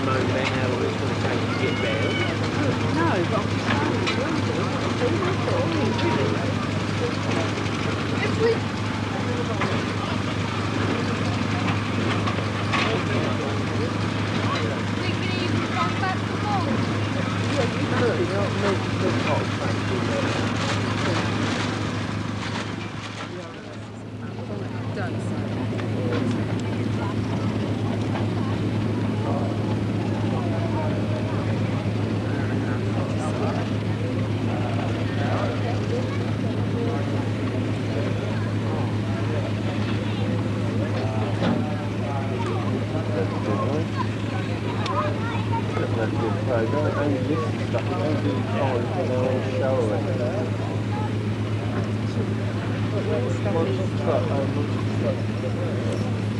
moan about how long it's going to take to get down. No, but I'm just saying, if we... We can even come back to home. Yeah, you could. You know, milk the pot, thank you. Don't say.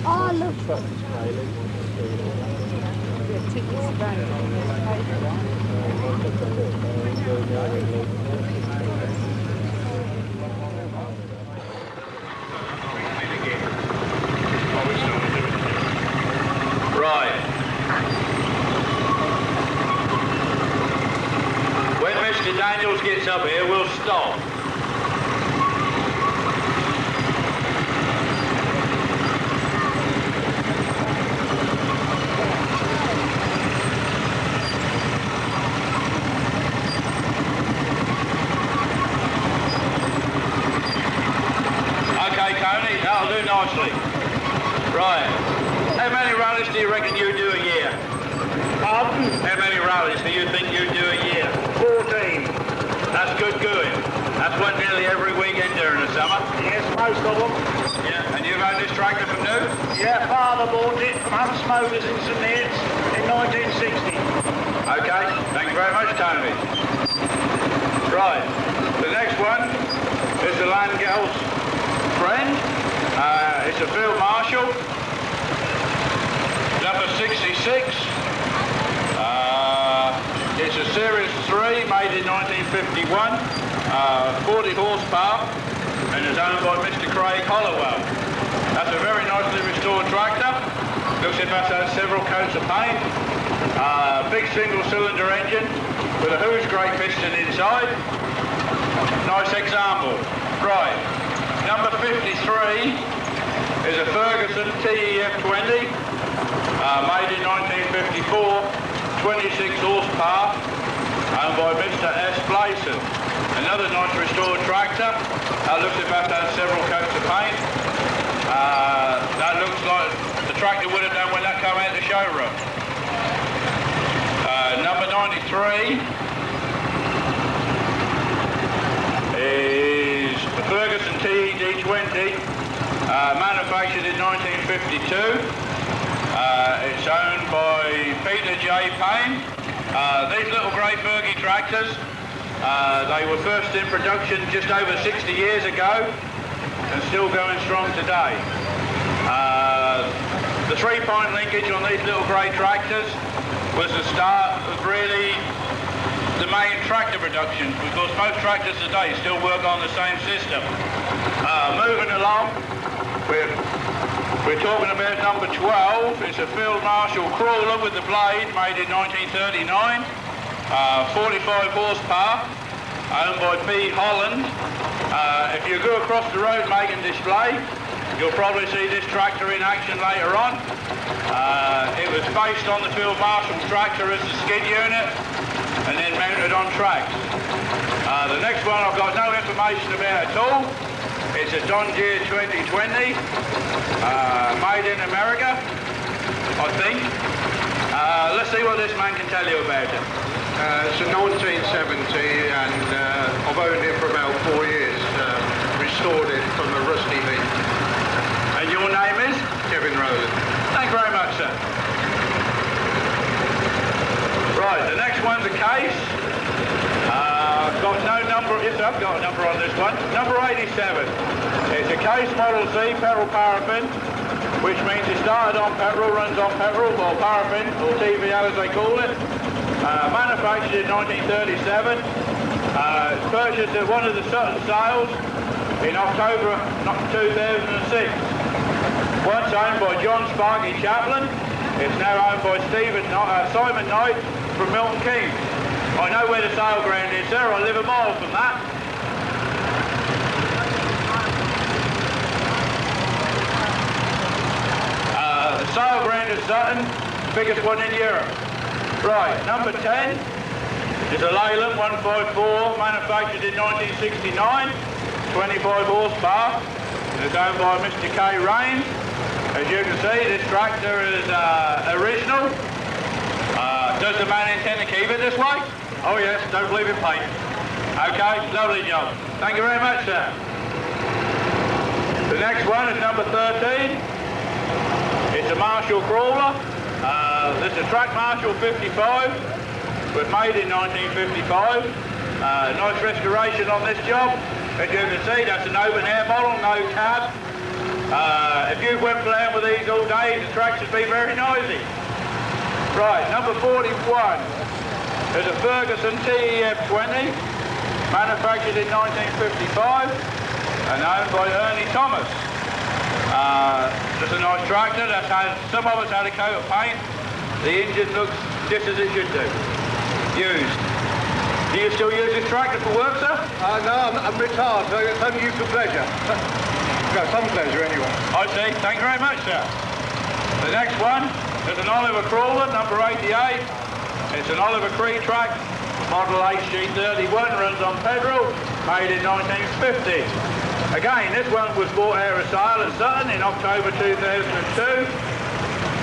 Oh, look. Yeah, tickets around. Right. When Mr. Daniels gets up here, we'll stop. Okay, Coney, that'll do nicely. Right. How many rallies do you reckon you do a year? Pardon? How many rallies do you think you do a year? 14. That's good going. That's one nearly every weekend during the summer. Yes, most of them. Yeah, and you've owned this tractor from new? Yeah, father bought it from Hunt's Motors in St Neots in 1960. Okay, thank you very much, Tony. Right, the next one is the land gal's friend. It's a Field Marshal, number 66. It's a Series 3, made in 1951, 40 horsepower, and is owned by Mr. Craig Hollowell. That's a very nicely restored tractor. Looks like it has several coats of paint. Big single-cylinder engine with a Who's Great piston inside. Nice example. Right, number 53 is a Ferguson TEF20, made in 1954. 26 horsepower, owned by Mr. S. Blayson. Another nice restored tractor. Looks about to have several coats of paint. That looks like the tractor would have done when that came out of the showroom. Number 93 is the Ferguson TED20, manufactured in 1952. It's owned by Peter J. Payne. These little grey Fergie tractors, they were first in production just over 60 years ago and still going strong today. The 3-point linkage on these little grey tractors was the start of really the main tractor production, because most tractors today still work on the same system. Moving along, we're talking about number 12. It's a Field Marshal crawler with the blade, made in 1939, 45 horsepower, owned by B. Holland. If you go across the road making display, you'll probably see this tractor in action later on. It was based on the Field Marshal tractor as a skid unit and then mounted on tracks. The next one I've got no information about at all. It's a John Deere 2020, made in America, I think. Let's see what this man can tell you about it. It's a 1970 and I've owned it for about 4 years. Restored it from a rusty heap. And your name is? Kevin Rowland. Thank you very much, sir. Right, the next one's a case. Got no number, yes I've got a number on this one. Number 87. It's a case Model C petrol paraffin, which means it started on petrol, runs on petrol, or paraffin, or TVL as they call it. Manufactured in 1937. Purchased at one of the Sutton sales in October 2006. Once owned by John Sparky Chaplin. It's now owned by Simon Knight from Milton Keynes. I know where the sale ground is, sir. I live a mile from that. The sale ground is Sutton, biggest one in Europe. Right, number 10 is a Leyland 154, manufactured in 1969, 25 horsepower. It's owned by Mr. K. Rains. As you can see, this tractor is original. Does the man intend to keep it this way? Oh yes, don't believe in paint. Okay, lovely job. Thank you very much, sir. The next one is number 13. It's a Marshall crawler. This is a Track Marshall 55. Was made in 1955. Nice restoration on this job. As you can see, that's an open air model, no cab. If you went playing with these all day, the tracks would be very noisy. Right, number 41 is a Ferguson TEF 20, manufactured in 1955 and owned by Ernie Thomas. Just a nice tractor that has, some of us had a coat of paint. The engine looks just as it should do. Used. Do you still use this tractor for work, sir? No, I'm retired, so it's only used for pleasure. Got some pleasure anyway. I see. Thank you very much, sir. The next one is an Oliver Crawler, number 88. It's an Oliver Cree track, model HG31, runs on petrol, made in 1950. Again, this one was bought out of sale at Sutton in October 2002.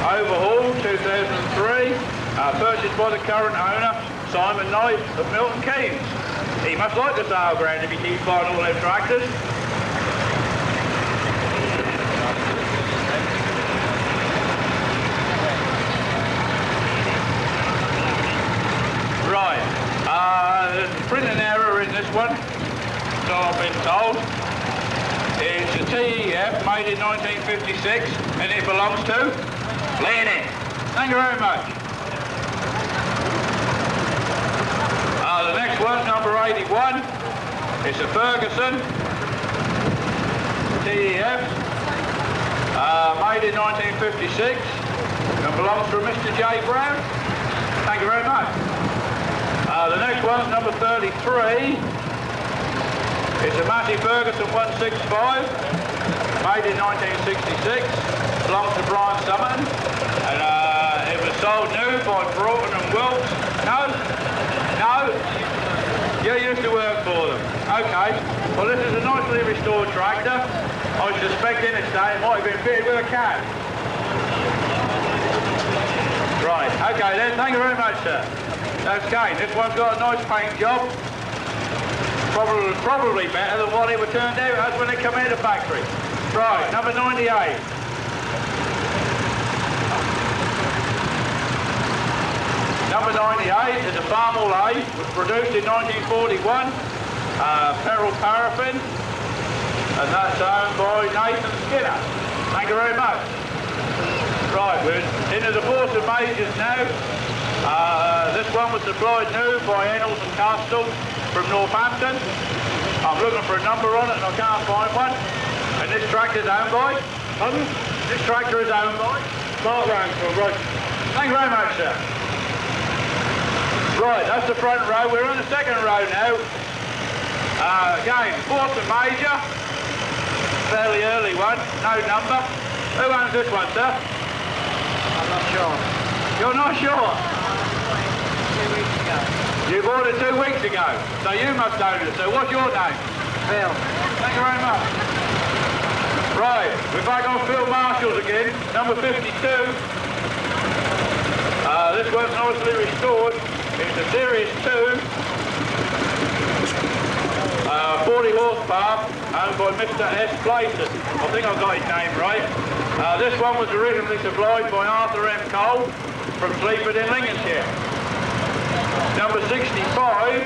Overhauled 2003. Purchased by the current owner, Simon Knight of Milton Keynes. He must like the sale ground if he keeps buying all them tractors. Right, there's a printing error in this one, so I've been told. It's a TEF made in 1956 and it belongs to Lenin. Thank you very much. The next one, number 81, it's a Ferguson TEF, made in 1956 and belongs to Mr. J. Brown. Thank you very much. The next one's number 33. It's a Massey Ferguson 165, made in 1966, belongs to Brian Summerton, and it was sold new by Broughton and Wilkes. No? You used to work for them. Okay. Well, this is a nicely restored tractor. I suspect in its day it might have been fitted with a cab. Right. Okay then. Thank you very much, sir. Okay. This one's got a nice paint job. Probably better than what it would turn out as when it come out of the factory. Right. Number 98. Number 98 is a Farmall A, was produced in 1941, Peril Paraffin, and that's owned by Nathan Skinner. Thank you very much. Right, we're into the Force of Majors now. This one was supplied new by Ennals and Castle from Northampton. I'm looking for a number on it and I can't find one. And this tractor is owned by? Pardon? This tractor is owned by? Mark Ransford, right. Thank you very much, sir. Right, that's the front row. We're on the second row now. Again, Force of Major. Fairly early one, no number. Who owns this one, sir? I'm not sure. You're not sure? 2 weeks ago. You bought it 2 weeks ago, so you must own it. So what's your name? Phil. Thank you very much. Right, we're back on Phil Marshall's again, number 52. This one's nicely restored. It's a Series 2, 40 horsepower, owned by Mr. S. Playton. I think I've got his name right. This one was originally supplied by Arthur M. Cole from Sleaford in Lincolnshire. Number 65,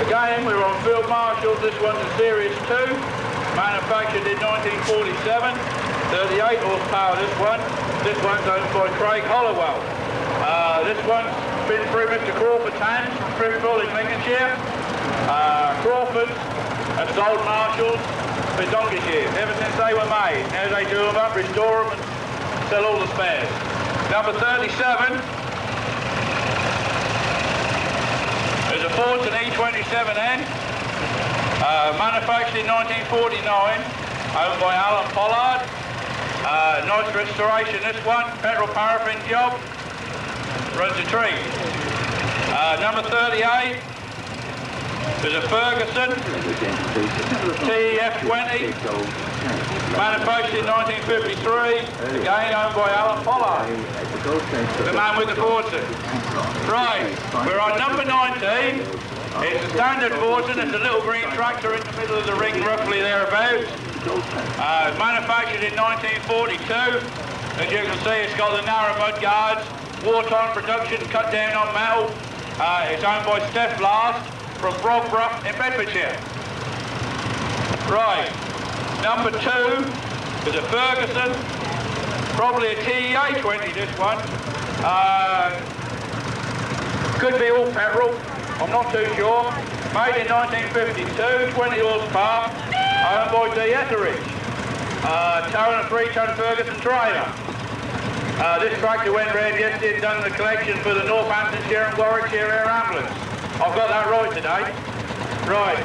again we're on Phil Marshall's. This one's a Series 2, manufactured in 1947, 38 horsepower this one. This one's owned by Craig Hollowell. This one's been through Mr. Crawford's hands, Springfield in Lincolnshire. Crawford have sold Marshalls for donkey's years, ever since they were made. Now they do them up, restore them and sell all the spares. Number 37 is a Fortune E27N, manufactured in 1949, owned by Alan Pollard. Nice restoration, this one, petrol paraffin job, runs a tree. Number 38 is a Ferguson TF20, manufactured in 1953, again owned by Alan Pollard, the man with the Fortune. Right, we're on number 19. It's a standard Fortune. It's a little green tractor in the middle of the ring, roughly thereabouts. Manufactured in 1942. As you can see, it's got the narrow mud guards, wartime production, cut down on metal. It's owned by Steph Last from Brogborough in Bedfordshire. Right, number 2 is a Ferguson, probably a TEA20 this one. Could be all petrol, I'm not too sure. Made in 1952, 20 horsepower, owned by D. Etheridge. Towing a 3-ton Ferguson trailer. This tractor went round yesterday and done the collection for the Northamptonshire and Warwickshire Air Ambulance. I've got that right today. Right,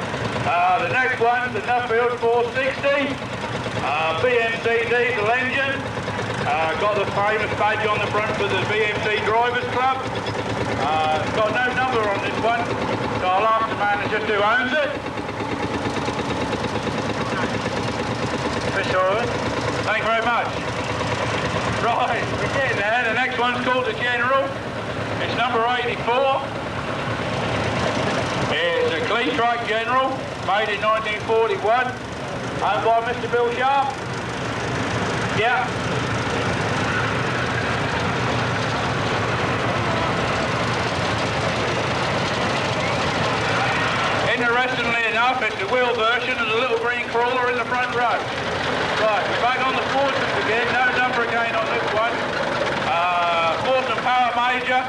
the next one's the Nuffield 460, BMC diesel engine. Got the famous badge on the front for the BMC Drivers Club. Got no number on this one, so I'll ask the man just who owns it. Thank you very much. Right, we're getting there. The next one's called the General. It's number 84. It's a Cleatrack General, made in 1941, owned by Mr. Bill Sharp. Yeah. Interestingly enough, it's the wheel version of the little green crawler in the front row. Right, we're back on the Fortunes again, no number again on this one. Fortune Power Major,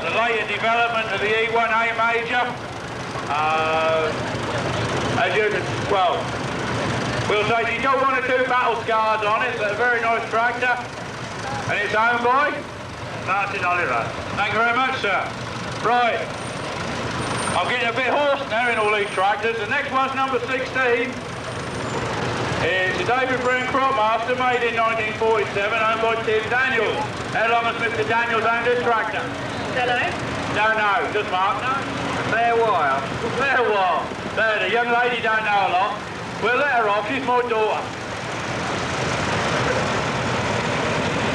the later development of the E1A Major. As you can, well, we'll say she's got 1 or 2 battle scars on it, but a very nice tractor. And it's owned by Martin Oliver. Thank you very much, sir. Right. I'm getting a bit hoarse now in all these tractors. The next one's number 16. It's a David Brown Cropmaster, made in 1947, owned by Tim Daniels. How long has Mr. Daniels owned this tractor? Hello? No, just Mark. No. Fair while. Fair while. There, the young lady don't know a lot. We'll let her off, she's my daughter.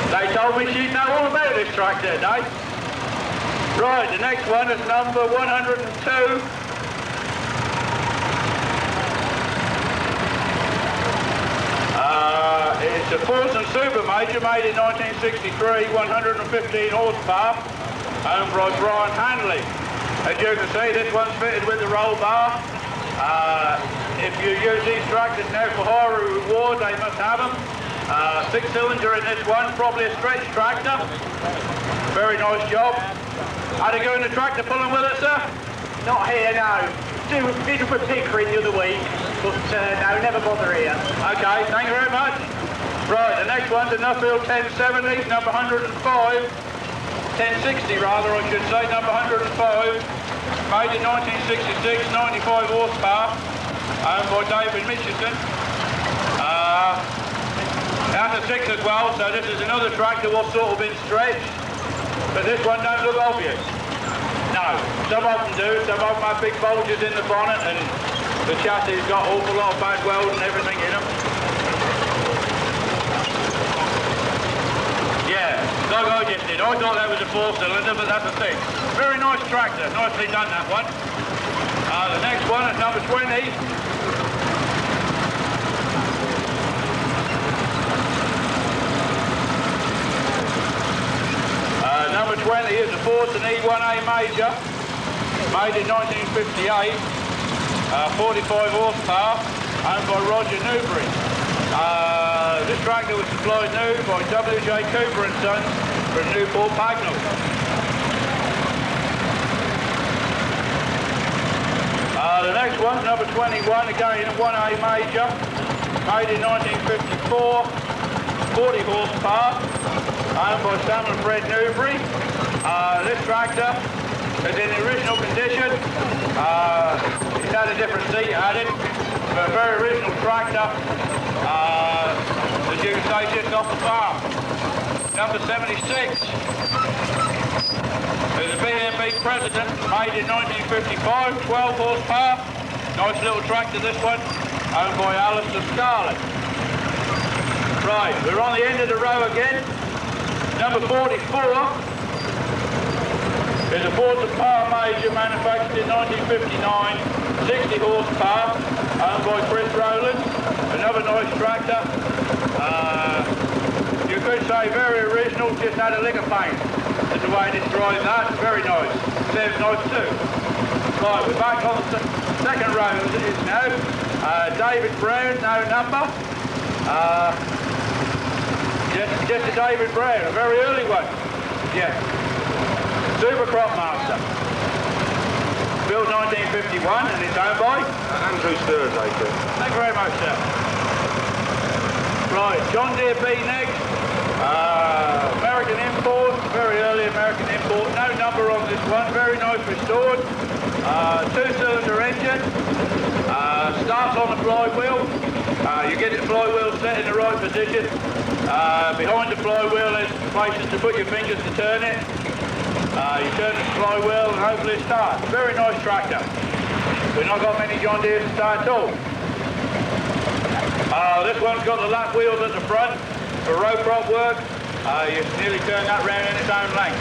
They told me she'd know all about this tractor today. Right, the next one is number 102. It's a Fortune Super Major, made in 1963, 115 horsepower, owned by Brian Hanley. As you can see, this one's fitted with the roll bar. If you use these tractors now for hire reward, they must have them. 6-cylinder in this one, probably a stretch tractor. Very nice job. Had to go in the tractor pulling with it, sir? Not here, no. Did with Pickering the other week, but no, never bother here. Okay, thank you very much. Right, the next one's a Nuffield 1070, number 105. 1060 rather, I should say, number 105. Made in 1966, 95 horsepower, owned by David Mitchelson. That's a 6 as well, so this is another tractor what's sort of been stretched. But this one don't look obvious. No, some of them do. Some of them have big bulges in the bonnet and the chassis got an awful lot of bad weld and everything in them. Yeah, like I just did. I thought that was a 4-cylinder, but that's a 6. Very nice tractor. Nicely done, that one. The next one is number 20. Number 20 is a Fortune E1A Major, made in 1958, 45 horsepower, owned by Roger Newbury. This tractor was supplied new by W.J. Cooper and Sons from Newport Pagnell. The next one's number 21, again a 1A Major, made in 1954, 40 horsepower. owned by Sam and Fred Newbury. This tractor is in the original condition. It's had a different seat added, but a very original tractor. As you can say, just off the farm. Number 76 is a B&B President, made in 1955, 12 horsepower. Nice little tractor, this one, owned by Alistair Scarlett. Right, we're on the end of the row again. Number 44 is a Ford Power Major, manufactured in 1959, 60 horsepower, owned by Chris Rowland. Another nice tractor. You could say very original, just had a lick of paint. That's the way this drives that, very nice. Sounds nice too. Right, we're back on the second row as it is now. David Brown, no number. Just a David Brown, a very early one. Yeah. Super Crop Master. Built 1951 and it's owned by Andrew Sturzaker. Thank you very much, sir. Right, John Deere B next. American import, very early American import. No number on this one, very nice restored. Two-cylinder engine. Starts on the flywheel. You get the flywheel set in the right position. Behind the flywheel there's places to put your fingers to turn it. You turn the flywheel and hopefully it starts. Very nice tractor. We've not got many John Deeres to start at all. This one's got the lap wheels at the front for row crop work. You can nearly turn that round in its own length.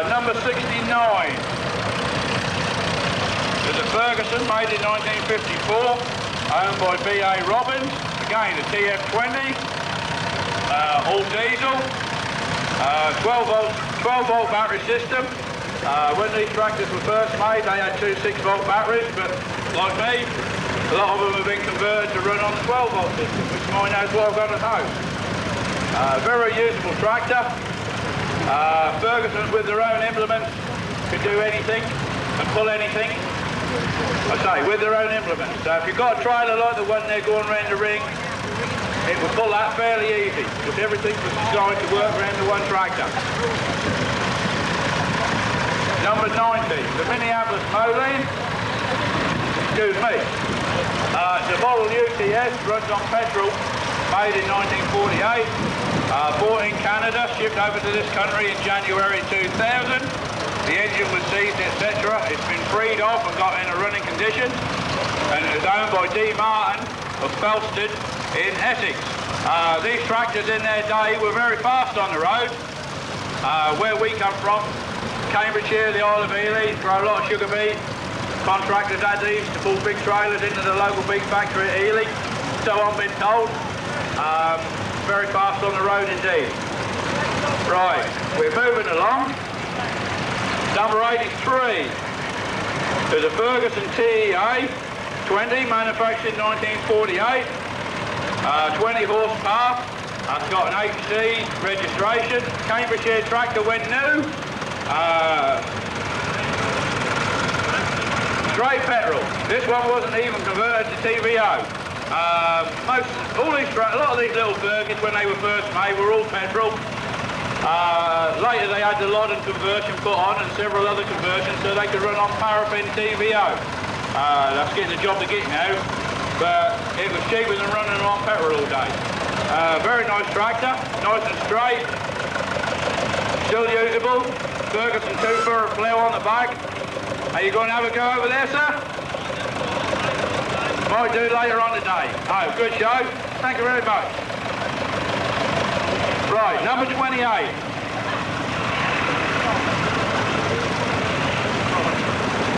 Number 69 is a Ferguson, made in 1954, owned by B.A. Robbins. Again, a TF20, all diesel, 12 volt battery system. When these tractors were first made, they had two 6-volt batteries, but like me, a lot of them have been converted to run on the 12-volt system, which mine has what I've got at home. Very usable tractor. Fergusons with their own implements can do anything and pull anything. I say, with their own implements. So if you've got a trailer like the one they're going round the ring, it will pull that fairly easy, because everything was designed to work around the one tractor. Number 90, the Minneapolis Moline. Excuse me. It's a model UTS, runs on petrol, made in 1948. Bought in Canada, shipped over to this country in January 2000. The engine was seized, etc. It's been freed off and got in a running condition. And it was owned by D. Martin of Felsted in Essex. These tractors in their day were very fast on the road. Where we come from, Cambridgeshire, the Isle of Ely, grow a lot of sugar beet. Contractors had these to pull big trailers into the local beet factory at Ely. So I've been told. Very fast on the road indeed. Right, we're moving along. Number 83 is a Ferguson TEA 20, manufactured in 1948. 20 horsepower. It's got an HC registration. Cambridgeshire tractor when new. Straight petrol. This one wasn't even converted to TVO. A lot of these little Fergusons, when they were first made, were all petrol. Later they had the Loddon conversion put on and several other conversions so they could run on paraffin TVO. That's getting the job to get now, but it was cheaper than running on petrol all day. Very nice tractor, nice and straight, still usable. Ferguson 2 plough on the back. Are you going to have a go over there, sir? Might do later on today. Oh, good show. Thank you very much. Right, number 28.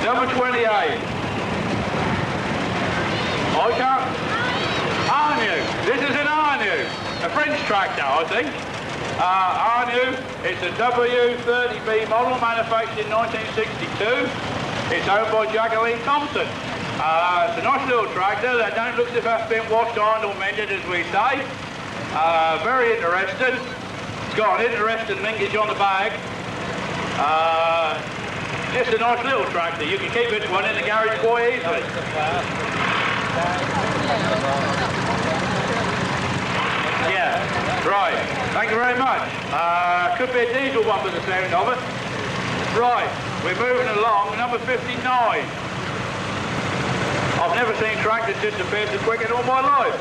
Number 28. Holcot. Arnu. This is an Arnu. A French tractor, I think. Arnu. It's a W30B model, manufactured in 1962. It's owned by Jacqueline Thompson. It's a nice little tractor that don't look as if it's been washed on or mended, as we say. Very interesting. It's got an interesting linkage on the bag. Just a nice little tractor. You can keep this one in the garage quite easily. Yeah, right. Thank you very much. Could be a diesel one with the sound of it. Right, we're moving along. Number 59. I've never seen tractors disappear so quick in all my life.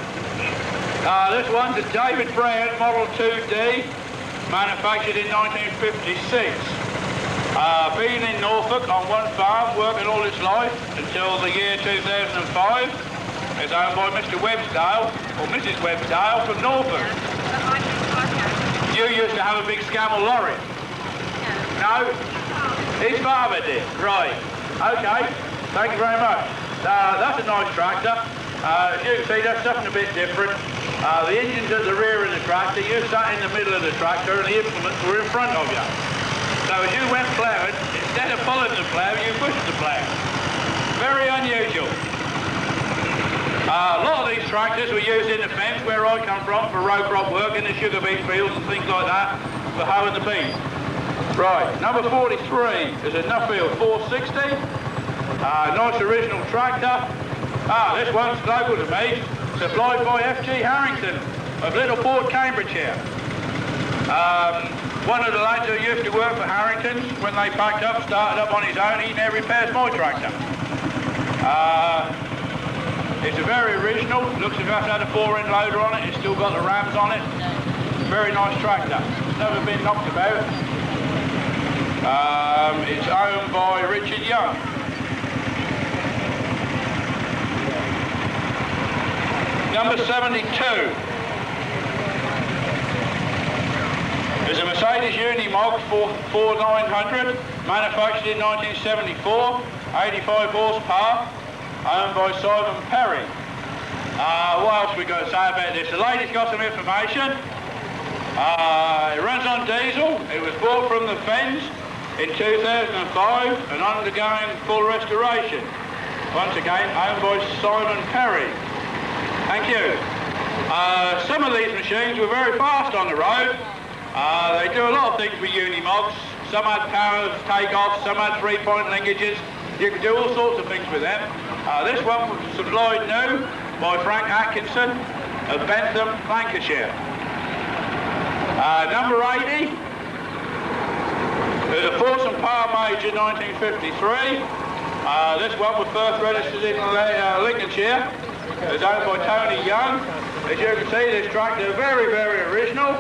This one's a David Brown Model 2D, manufactured in 1956. Been in Norfolk on one farm, working all its life until the year 2005. It's owned by Mr. Websdale, or Mrs. Websdale from Norfolk. You used to have a big Scammell lorry? No? His father did? Right. Okay. Thank you very much. That's a nice tractor. As you can see, that's something a bit different. The engine's at the rear of the tractor, you sat in the middle of the tractor, and the implements were in front of you. So as you went ploughing, instead of following the plough, you pushed the plough. Very unusual. A lot of these tractors were used in the fence where I come from for row crop work in the sugar beet fields and things like that, for hoeing the beet. Right, number 43 is a Nuffield 460. Nice original tractor. This one's local to me, supplied by F.G. Harrington of Littleport, Cambridgeshire. One of the lads who used to work for Harrington's, when they packed up, started up on his own, he now repairs my tractor. It's a very original, looks as if it's had a 4-inch loader on it, it's still got the rams on it. Very nice tractor, never been knocked about. It's owned by Richard Young. Number 72 is a Mercedes Unimog 4900, manufactured in 1974, 85 horsepower, owned by Simon Perry. What else we got to say about this? The lady's got some information. It runs on diesel. It was bought from the Fens in 2005 and undergoing full restoration. Once again, owned by Simon Perry. Thank you. Some of these machines were very fast on the road. They do a lot of things with Unimogs. Some had power take-offs, some had 3-point linkages. You can do all sorts of things with them. This one was supplied new by Frank Atkinson of Bentham, Lancashire. Number 80 is a Force and Power Major 1953. This one was first registered in Lincolnshire. It's owned by Tony Young. As you can see, this tractor is very, very original.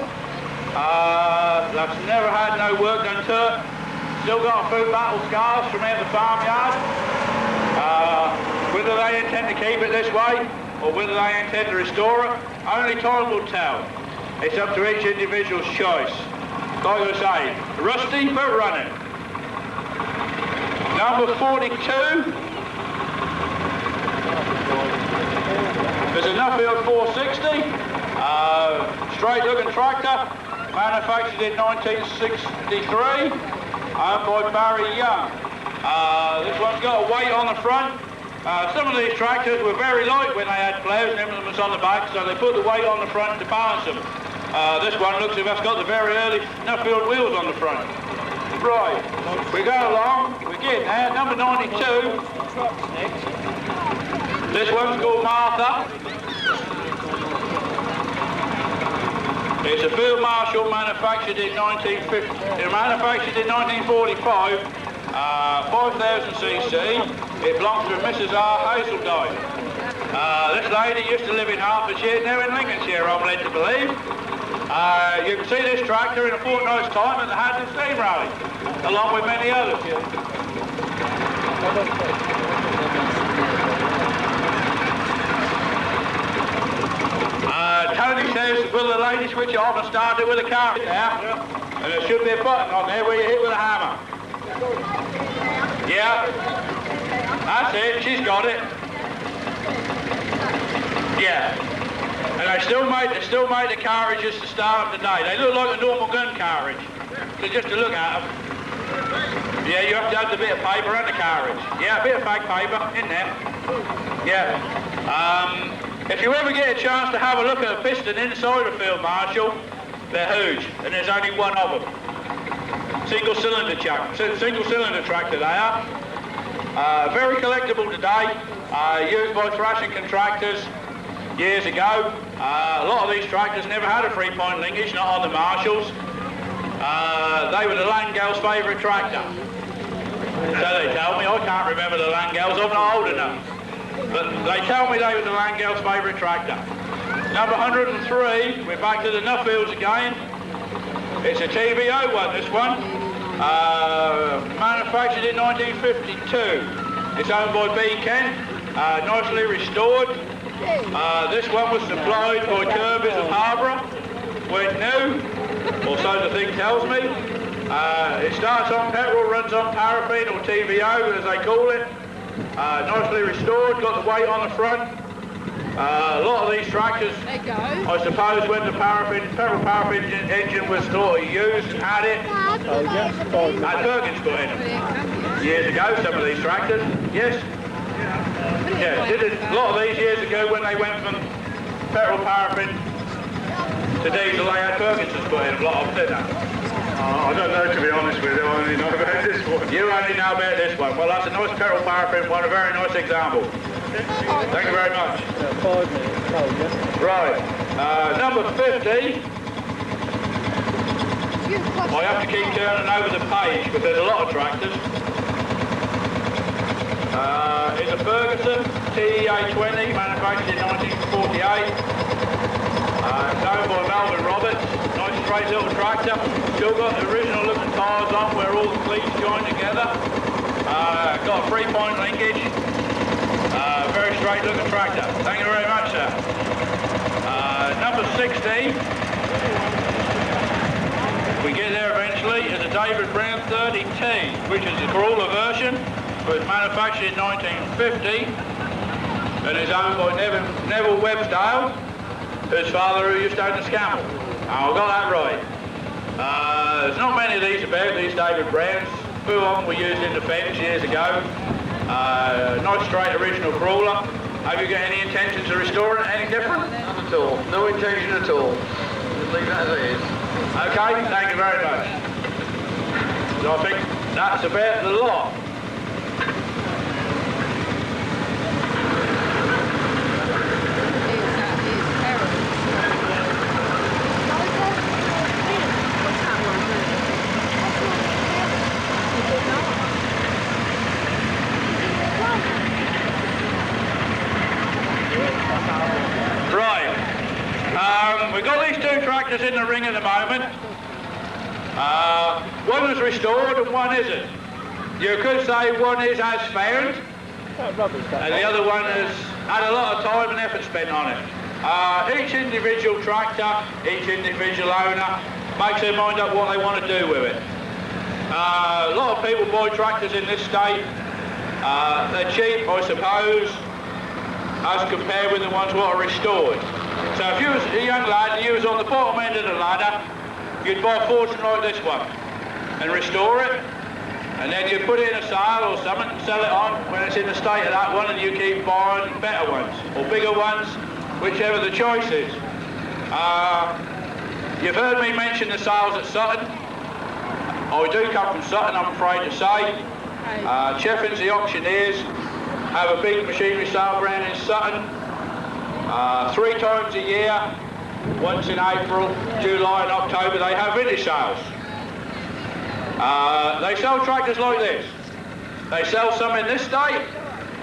That's never had no work done to it. Still got a few battle scars from out the farmyard. Whether they intend to keep it this way or whether they intend to restore it, only time will tell. It's up to each individual's choice. Like I say, rusty but running. Number 42 is a Nuffield 460, straight looking tractor, manufactured in 1963, owned by Barry Young. This one's got a weight on the front. Some of these tractors were very light when they had ploughs and implements on the back, so they put the weight on the front to balance them. This one looks as if it's got the very early Nuffield wheels on the front. Right, we go along, we're getting there, number 92. This one's called Martha. It's a Field Marshal manufactured in 1945, 5,000cc. It belongs to Mrs. R. Hazeldine. This lady used to live in Hertfordshire, now in Lincolnshire, I'm led to believe. You can see this tractor in a fortnight's time at the Haddon Steam Rally, along with many others. Tony says, will the lady switch it off and start it with a cartridge there? And there should be a button on there where you hit with a hammer. Yeah. That's it, she's got it. Yeah. And they still make the cartridges to start them today. They look like a normal gun cartridge. So just to look at them. Yeah, you have to have the bit of paper and the cartridge. Yeah, a bit of fake paper in there. Yeah. If you ever get a chance to have a look at a piston inside a Field Marshal, they're huge, and there's only one of them. Single cylinder tractor they are. Very collectible today, used by thrashing contractors years ago. A lot of these tractors never had a 3-point linkage, not on the Marshalls. They were the Langal's favourite tractor. So they tell me. I can't remember the Langal's, I'm not old enough. But they tell me they were the Langal's favourite tractor. Number 103, we're back to the Nuffields again. It's a TVO one, this one. Manufactured in 1952. It's owned by B. Kent, nicely restored. This one was supplied by Kirby's of Harborough, went new, or so the thing tells me. It starts on petrol, runs on paraffin or TVO as they call it. Nicely restored, got the weight on the front. A lot of these tractors, I suppose when the petrol paraffin engine was sort of used and had it, had Perkins put in them. Years ago, some of these tractors, yes. Yeah, did it a lot of these years ago when they went from petrol paraffin to diesel, they had Perkinsons put in a lot of them, didn't they? I don't know, to be honest with you. I only know about this one. You only know about this one. Well, that's a nice petrol paraffin one, a very nice example. Thank you very much. 5 minutes, yeah. Right, number 50. I have to keep turning over the page because there's a lot of tractors. It's a Ferguson TEA-20, manufactured in 1948. It's owned by Melvin Roberts. Nice straight little tractor. Still got the original looking tyres on where all the cleats join together. Got a 3-point linkage. Very straight looking tractor. Thank you very much, sir. Number 60. We get there eventually, is a David Brown 30T, which is the Corolla version. It was manufactured in 1950 and is owned by Neville Websdale, whose father who used to own the Scammell. I got that right. There's not many of these about, these David Browns. Few of them were used in defence years ago. Nice straight original Corolla. Have you got any intentions of restoring it any different? None at all. No intention at all. Just leave that as it is. Okay, thank you very much. So I think that's about the lot. We've got these two tractors in the ring at the moment. One was restored and one isn't. You could say one is as found, and the other one has had a lot of time and effort spent on it. Each individual tractor, each individual owner makes their mind up what they want to do with it. A lot of people buy tractors in this state. They're cheap, I suppose, as compared with the ones that are restored. So if you was a young lad and you was on the bottom end of the ladder, you'd buy a fortune like this one and restore it, and then you put it in a sale or something and sell it on when it's in the state of that one, and you keep buying better ones or bigger ones, whichever the choice is. You've heard me mention the sales at Sutton. I do come from Sutton, I'm afraid to say. Cheffins, the auctioneers, have a big machinery sale ground in Sutton. 3 times a year, once in April, July and October, they have vintage sales. They sell tractors like this. They sell some in this state,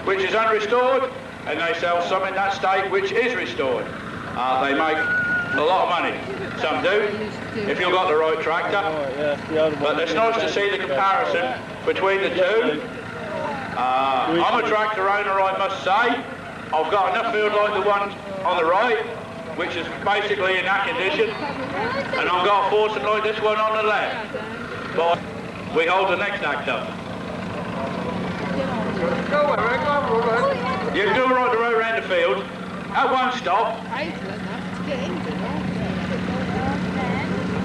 which is unrestored, and they sell some in that state, which is restored. They make a lot of money. Some do, if you've got the right tractor. But it's nice to see the comparison between the two. I'm a tractor owner, I must say. I've got enough field like the one on the right, which is basically in that condition, and I've got a fortune like this one on the left. But we hold the next act up. You can go right the road around the field. At one stop.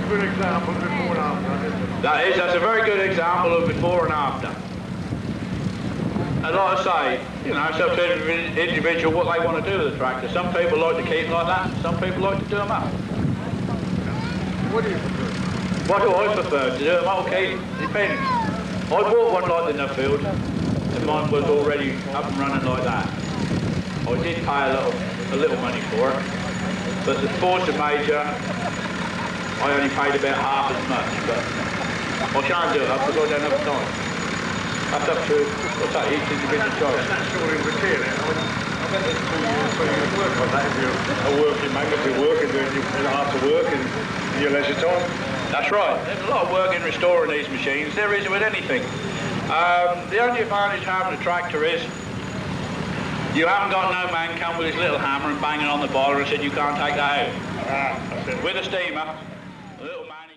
Good example, before and after. That's a very good example of before and after. And like I say, you know, it's up to every individual what they want to do with the tractor. Some people like to keep them like that, some people like to do them up. What do you prefer? What do I prefer? To do them up? Okay, depends. I bought one like the Nuffield, and mine was already up and running like that. I did pay a little money for it. But the Forza Major, I only paid about half as much, but I can't do it because I don't have time. That's up to, what's that, each individual choice. That's sure in material. I bet there's 2 years work on that if you're a working man, if you're working, doing your after work and your leisure time. That's right. There's a lot of work in restoring these machines. There is with anything. The only advantage of having a tractor is you haven't got no man come with his little hammer and banging on the boiler and said you can't take that out. That's it. With a steamer, the little man